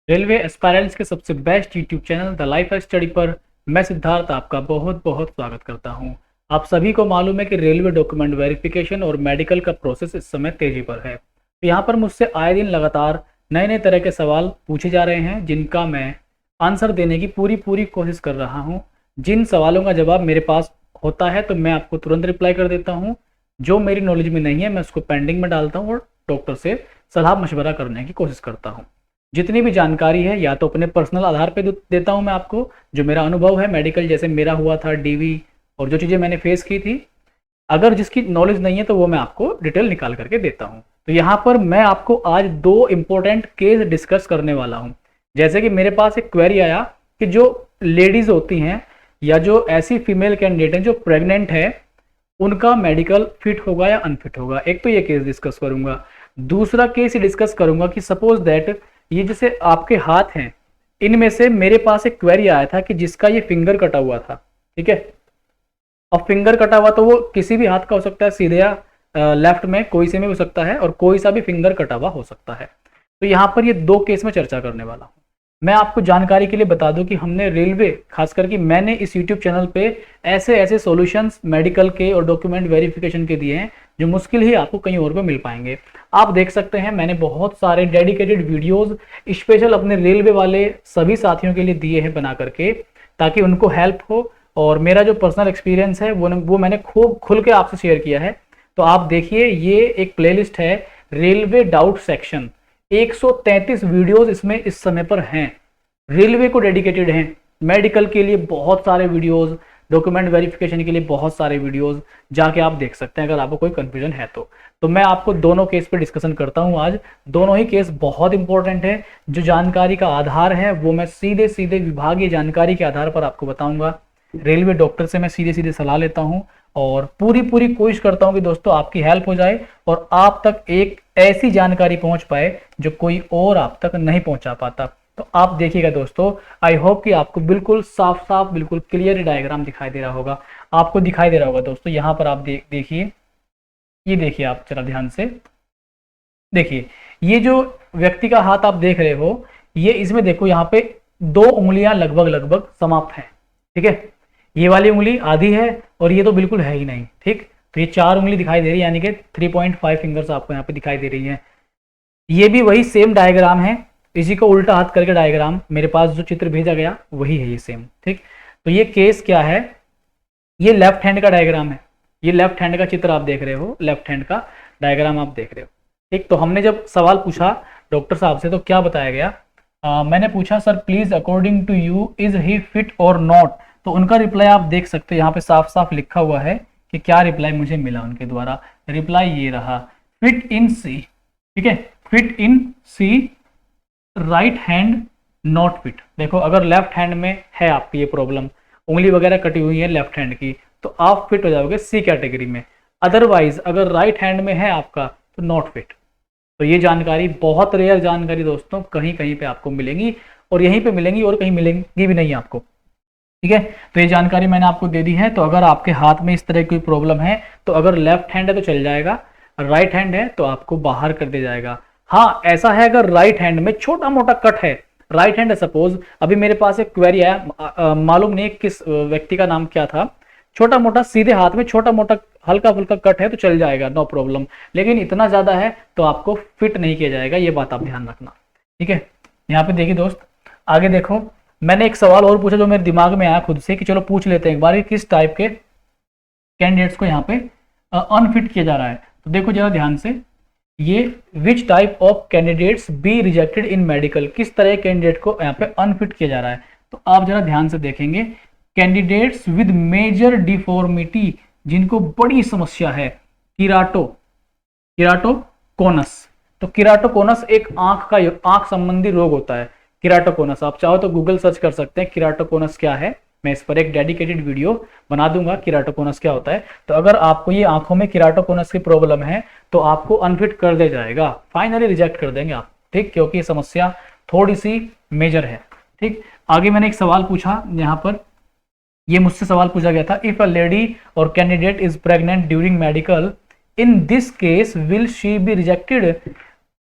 Railway aspirants के सबसे best YouTube channel the life study पर मैं सिद्धार्थ आपका बहुत बहुत स्वागत करता हूं। आप सभी को मालूम है कि रेलवे डॉक्यूमेंट वेरिफिकेशन और मेडिकल का प्रोसेस इस समय तेजी पर है। तो यहाँ पर मुझसे आए दिन लगातार नए नए तरह के सवाल पूछे जा रहे हैं, जिनका मैं आंसर देने की पूरी कोशिश कर रहा हूँ। जिन सवालों का जवाब मेरे पास होता है तो मैं आपको तुरंत रिप्लाई कर देता हूँ। जो मेरी नॉलेज में नहीं है मैं उसको पेंडिंग में डालता हूँ और डॉक्टर से सलाह मशवरा करने की कोशिश करता हूँ। जितनी भी जानकारी है या तो अपने पर्सनल आधार पे देता हूँ मैं आपको, जो मेरा अनुभव है मेडिकल, जैसे मेरा हुआ था डीवी और जो चीज़ें मैंने फेस की थी। अगर जिसकी नॉलेज नहीं है तो वो मैं आपको डिटेल निकाल करके देता हूँ। तो यहाँ पर मैं आपको आज दो इम्पोर्टेंट केस डिस्कस करने वाला हूँ। जैसे कि मेरे पास एक क्वेरी आया कि जो लेडीज़ होती हैं या जो ऐसी फीमेल कैंडिडेट हैं जो प्रेग्नेंट है, उनका मेडिकल फिट होगा या अनफिट होगा। एक तो ये केस डिस्कस करूंगा। दूसरा केस डिस्कस करूंगा कि सपोज दैट ये जैसे आपके हाथ हैं, इनमें से मेरे पास एक क्वेरी आया था कि जिसका ये फिंगर कटा हुआ था, ठीक है। अब फिंगर कटा हुआ तो वो किसी भी हाथ का हो सकता है, सीधे या लेफ्ट में कोई से में हो सकता है, और कोई सा भी फिंगर कटा हुआ हो सकता है। तो यहाँ पर ये दो केस में चर्चा करने वाला हूँ। मैं आपको जानकारी के लिए बता दूं कि हमने रेलवे, खास करके मैंने इस यूट्यूब चैनल पे ऐसे ऐसे सॉल्यूशंस मेडिकल के और डॉक्यूमेंट वेरिफिकेशन के दिए हैं जो मुश्किल ही आपको कहीं और पे मिल पाएंगे। आप देख सकते हैं मैंने बहुत सारे डेडिकेटेड वीडियोस स्पेशल अपने रेलवे वाले सभी साथियों के लिए दिए हैं बना करके, ताकि उनको हेल्प हो। और मेरा जो पर्सनल एक्सपीरियंस है वो मैंने खूब खुल के आपसे शेयर किया है। तो आप देखिए, ये एक प्लेलिस्ट है रेलवे डाउट सेक्शन। 133 वीडियोस इसमें इस समय पर हैं, रेलवे को डेडिकेटेड हैं। मेडिकल के लिए बहुत सारे वीडियोस, डॉक्यूमेंट वेरिफिकेशन के लिए बहुत सारे वीडियोस, जाके आप देख सकते हैं अगर आपको कोई कंफ्यूजन है तो मैं आपको दोनों केस पे डिस्कशन करता हूं आज। दोनों ही केस बहुत इंपॉर्टेंट है। जो जानकारी का आधार है वो मैं सीधे सीधे विभागीय जानकारी के आधार पर आपको बताऊंगा। रेलवे डॉक्टर से मैं सीधे सीधे सलाह लेता हूं और पूरी कोशिश करता हूं कि दोस्तों आपकी हेल्प हो जाए और आप तक एक ऐसी जानकारी पहुंच पाए जो कोई और आप तक नहीं पहुंचा पाता। तो आप देखिएगा दोस्तों, आई होप कि आपको बिल्कुल साफ साफ बिल्कुल क्लियर डायग्राम दिखाई दे रहा होगा। आपको दिखाई दे रहा होगा दोस्तों, यहाँ पर आप देखिए, ये देखिए, आप जरा ध्यान से देखिए। ये जो व्यक्ति का हाथ आप देख रहे हो, ये इसमें देखो यहाँ पे दो उंगलियां लगभग समाप्त हैं, ठीक है। ये वाली उंगली आधी है और ये तो बिल्कुल है ही नहीं, ठीक। तो ये 4 उंगली दिखाई दे रही है, यानी कि 3.5 फिंगर्स आपको यहाँ पे दिखाई दे रही है। ये भी वही सेम डायग्राम है, इसी को उल्टा हाथ करके डायग्राम मेरे पास जो चित्र भेजा गया वही है ये सेम, ठीक। तो ये केस क्या है, ये लेफ्ट हैंड का डायग्राम है। ये लेफ्ट हैंड का चित्र आप देख रहे हो, लेफ्ट हैंड का डायग्राम आप देख रहे हो, ठीक। तो हमने जब सवाल पूछा डॉक्टर साहब से तो क्या बताया गया, मैंने पूछा sir please according to you is he fit और नॉट। तो उनका रिप्लाई आप देख सकते हैं, यहाँ पे साफ साफ लिखा हुआ है कि क्या रिप्लाई मुझे मिला उनके द्वारा। रिप्लाई ये रहा, फिट इन सी, ठीक है, fit in C, right hand not fit. देखो, अगर लेफ्ट हैंड में है आपकी ये प्रॉब्लम, उंगली वगैरह कटी हुई है लेफ्ट हैंड की, तो आप फिट हो जाओगे सी कैटेगरी में। अदरवाइज अगर राइट हैंड में है आपका तो नॉट फिट। तो ये जानकारी बहुत रेयर जानकारी दोस्तों, कहीं कहीं पे आपको मिलेंगी और यहीं पे मिलेंगी और कहीं मिलेंगी भी नहीं आपको, ठीक है। तो ये जानकारी मैंने आपको दे दी है। तो अगर आपके हाथ में इस तरह की प्रॉब्लम है तो अगर लेफ्ट हैंड है तो चल जाएगा, राइट हैंड है तो आपको बाहर कर दिया जाएगा। हाँ, ऐसा है अगर राइट हैंड में छोटा मोटा कट है, राइट हैंड है सपोज, अभी मेरे पास एक क्वेरी आया, मालूम नहीं किस व्यक्ति का नाम क्या था, छोटा मोटा सीधे हाथ में छोटा मोटा हल्का फुल्का कट है तो चल जाएगा, नो प्रॉब्लम। लेकिन इतना ज्यादा है तो आपको फिट नहीं किया जाएगा, ये बात आप ध्यान रखना, ठीक है। यहाँ पे देखिए दोस्त, आगे देखो, मैंने एक सवाल और पूछा जो मेरे दिमाग में आया खुद से कि चलो पूछ लेते हैं एक बार कि किस टाइप के कैंडिडेट्स को यहाँ पे अनफिट किया जा रहा है। तो देखो जरा ध्यान से, ये which type of candidates be rejected in medical, किस तरह कैंडिडेट को यहाँ पे अनफिट किया जा रहा है। तो आप जरा ध्यान से देखेंगे, कैंडिडेट्स विद मेजर डिफॉर्मिटी, जिनको बड़ी समस्या है, किराटोकोनस। तो किराटोकोनस एक आंख संबंधी रोग होता है, किराटोकोनस। आप चाहो तो गूगल सर्च कर सकते हैं किराटोकोनस क्या है, मैं इस पर एक डेडिकेटेड वीडियो बना दूंगा किराटोकोनस क्या होता है। तो अगर आपको ये आंखों में किराटोकोनस की प्रॉब्लम है तो आपको अनफिट कर दिया जाएगा, फाइनली रिजेक्ट कर देंगे आप, ठीक, क्योंकि ये समस्या थोड़ी सी मेजर है, ठीक। आगे मैंने एक सवाल पूछा, यहाँ पर ये मुझसे सवाल पूछा गया था, इफ अ लेडी और candidate is pregnant during medical, in this case will she be rejected.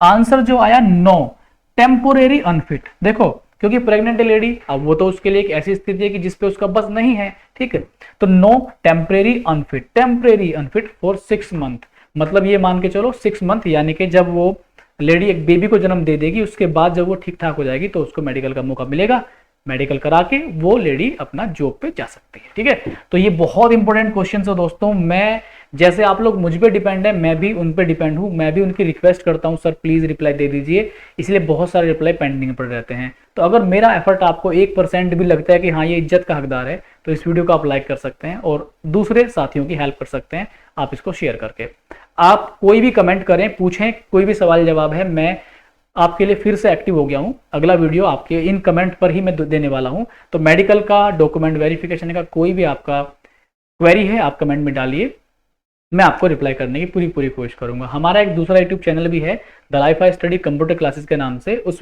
Answer जो आया नो, टेम्पोरेरी अनफिट, देखो क्योंकि प्रेग्नेंट लेडी, अब वो तो उसके लिए एक ऐसी स्थिति है कि जिसपे उसका बस नहीं है, ठीक है। तो no temporary unfit, temporary unfit for 6 month, मतलब ये मान के चलो 6 मंथ, यानी कि जब वो लेडी एक बेबी को जन्म दे देगी उसके बाद जब वो ठीक ठाक हो जाएगी तो उसको मेडिकल का मौका मिलेगा, मेडिकल करा के वो लेडी अपना जॉब पे जा सकती है, ठीक है। तो ये बहुत इंपॉर्टेंट क्वेश्चन है दोस्तों। मैं जैसे आप लोग मुझ पे डिपेंड है, मैं भी उन पे डिपेंड हूँ, मैं भी उनकी रिक्वेस्ट करता हूँ सर प्लीज रिप्लाई दे दीजिए, इसलिए बहुत सारे रिप्लाई पेंडिंग पड़ रहते हैं। तो अगर मेरा एफर्ट आपको 1% भी लगता है कि हाँ ये इज्जत का हकदार है, तो इस वीडियो को आप लाइक कर सकते हैं और दूसरे साथियों की हेल्प कर सकते हैं आप इसको शेयर करके। आप कोई भी कमेंट करें, पूछें, कोई भी सवाल जवाब है, मैं आपके लिए फिर से एक्टिव हो गया हूं। अगला वीडियो आपके इन कमेंट पर ही मैं देने वाला हूं। तो मेडिकल का, डॉक्यूमेंट वेरिफिकेशन का कोई भी आपका क्वेरी है आप कमेंट में डालिए, मैं आपको रिप्लाई करने की पूरी पूरी कोशिश करूंगा। हमारा एक दूसरा यूट्यूब चैनल भी है the life I study computer classes के नाम से, उस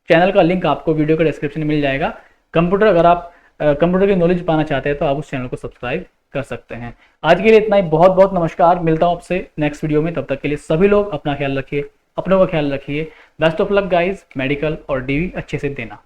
चैनल का लिंक आपको वीडियो के डिस्क्रिप्शन में मिल जाएगा। कंप्यूटर, अगर आप कंप्यूटर की नॉलेज पाना चाहते हैं तो आप उस चैनल को सब्सक्राइब कर सकते हैं। आज के लिए इतना ही, बहुत बहुत नमस्कार, मिलता हूं आपसे नेक्स्ट वीडियो में। तब तक के लिए सभी लोग अपना ख्याल रखिए, अपनों का ख्याल रखिए। Best of luck guys, medical और डीवी अच्छे से देना।